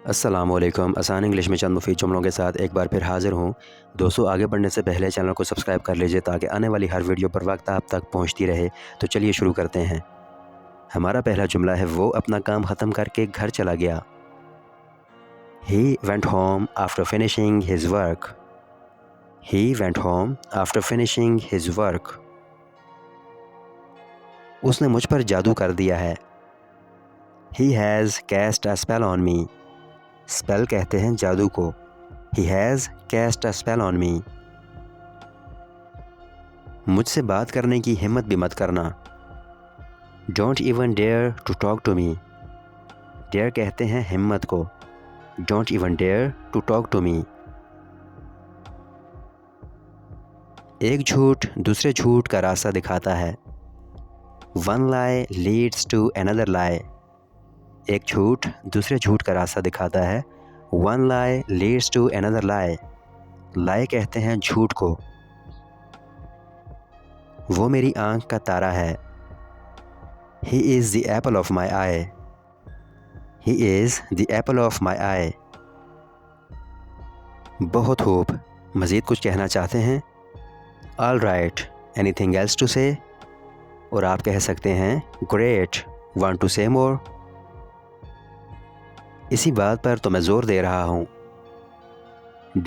अस्सलामुअलैकुम। आसान इंग्लिश में चंद मुफीद जुमलों के साथ एक बार फिर हाज़िर हूँ। दोस्तों, आगे बढ़ने से पहले चैनल को सब्सक्राइब कर लीजिए ताकि आने वाली हर वीडियो पर वक्त आप तक पहुँचती रहे। तो चलिए शुरू करते हैं। हमारा पहला जुमला है, वो अपना काम ख़त्म करके घर चला गया। He went home after finishing his work. He went home after finishing his work. उसने मुझ पर जादू कर दिया है। He has cast a spell on me. Spell कहते हैं जादू को। He has cast a spell on me. मुझसे बात करने की हिम्मत भी मत करना। Don't even dare to talk to me. Dare कहते हैं हिम्मत को। Don't even dare to talk to me. एक झूठ दूसरे झूठ का रास्ता दिखाता है। One lie leads to another lie. एक झूठ दूसरे झूठ का रास्ता दिखाता है। One lie leads to another lie. lie कहते हैं झूठ को। वो मेरी आँख का तारा है। He is the apple of my eye. He is the apple of my eye. बहुत खूब। मज़ीद कुछ कहना चाहते हैं? All right. Anything else to say? और आप कह सकते हैं Great. Want to say more? इसी बात पर तो मैं ज़ोर दे रहा हूँ।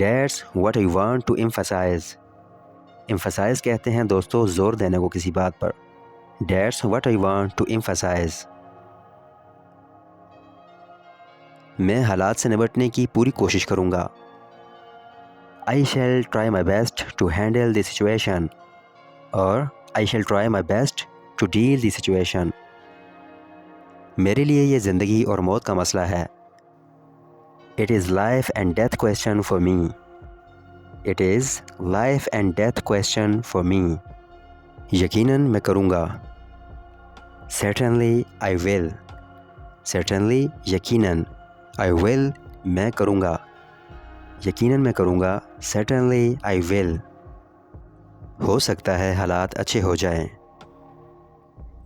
That's what I want to emphasize. Emphasize कहते हैं दोस्तों ज़ोर देने को किसी बात पर। That's what I want to emphasize. मैं हालात से निपटने की पूरी कोशिश करूँगा। I shall try my best to handle the situation. और I shall try my best to deal the situation. मेरे लिए ये ज़िंदगी और मौत का मसला है। It is life and death question for me. It is life and death question for me. यकीनन मैं करूँगा। Certainly I will. Certainly यकीनन। I will मैं करूँगा। यकीनन मैं करूँगा। Certainly I will. हो सकता है हालात अच्छे हो जाएं।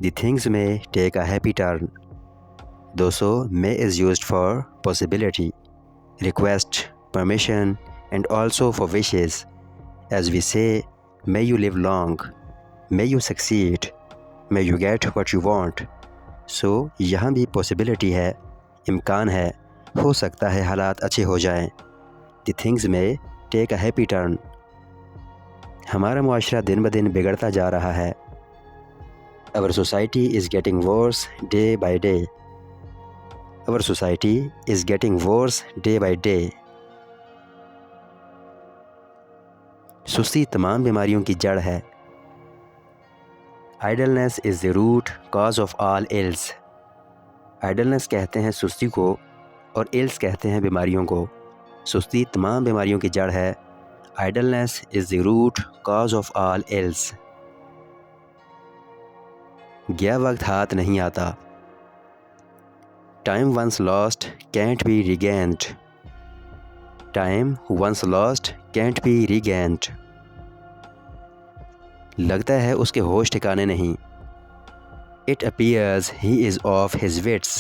The things may take a happy turn. दोस्तों, may is used for possibility, request, permission and also for wishes. As we say, may you live long, may you succeed, may you get what you want. So यहाँ भी possibility है, इम्कान है, हो सकता है हालात अच्छे हो जाएं। The things may take a happy turn. हमारा मुआशरा दिन ब दिन बिगड़ता जा रहा है। Our society is getting worse day by day. Our society is getting worse day by day. सुस्ती तमाम बीमारियों की जड़ है। Idleness is the root cause of all ills. Idleness कहते हैं सुस्ती को और ills कहते हैं बीमारियों को। सुस्ती तमाम बीमारियों की जड़ है। Idleness is the root cause of all ills. गया वक्त हाथ नहीं आता। Time once lost can't be regained. Time once lost can't be regained. लगता है उसके होश ठिकाने नहीं। It appears he is off his wits.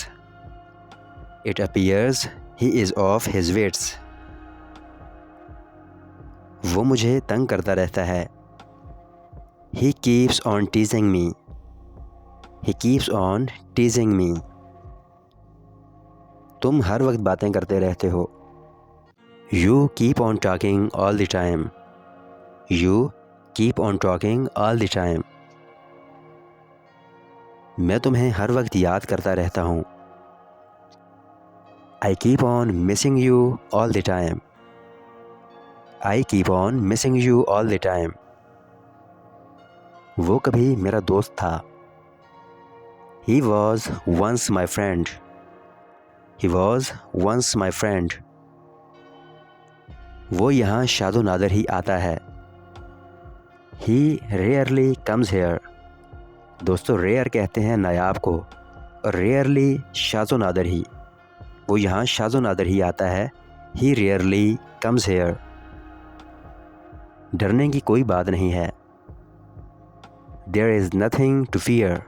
It appears he is off his wits. वो मुझे तंग करता रहता है। He keeps on teasing me. He keeps on teasing me. तुम हर वक्त बातें करते रहते हो। You keep on talking all the time. You keep on talking all the time. मैं तुम्हें हर वक्त याद करता रहता हूँ। I keep on missing you all the time. I keep on missing you all the time. वो कभी मेरा दोस्त था। He was once my friend. He was once my friend. वो यहाँ शादो नादर ही आता है। He rarely comes here. दोस्तों, रेयर कहते हैं नायाब को और रेयरली शादो नादर ही। वो यहाँ शादो नादर ही आता है। He rarely comes here. डरने की कोई बात नहीं है। There is nothing to fear.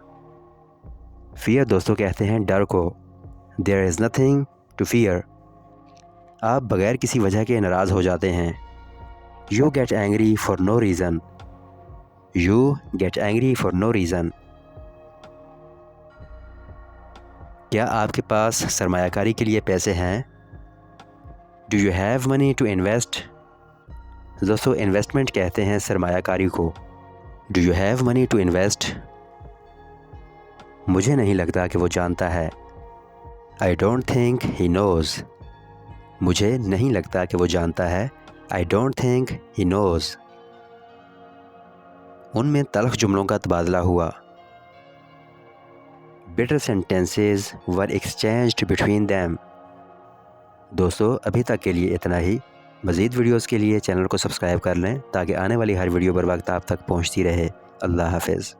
Fear दोस्तों कहते हैं डर को। There is nothing to fear. आप बगैर किसी वजह के नाराज़ हो जाते हैं। You get angry for no reason. You get angry for no reason. क्या आपके पास सरमायाकारी के लिए पैसे हैं? Do you have money to invest? दोस्तों, इन्वेस्टमेंट कहते हैं सरमायाकारी को। Do you have money to invest? मुझे नहीं लगता कि वो जानता है। I don't think he knows. मुझे नहीं लगता कि वो जानता है। I don't think he knows. उनमें तल्ख जुमलों का तबादला हुआ। बिटर सेंटेंसेस वर एक्सचेंज्ड बिटवीन दैम। दोस्तों, अभी तक के लिए इतना ही। मज़ीद वीडियोस के लिए चैनल को सब्सक्राइब कर लें ताकि आने वाली हर वीडियो बर वक्त आप तक पहुंचती रहे। अल्लाह हाफ़िज़।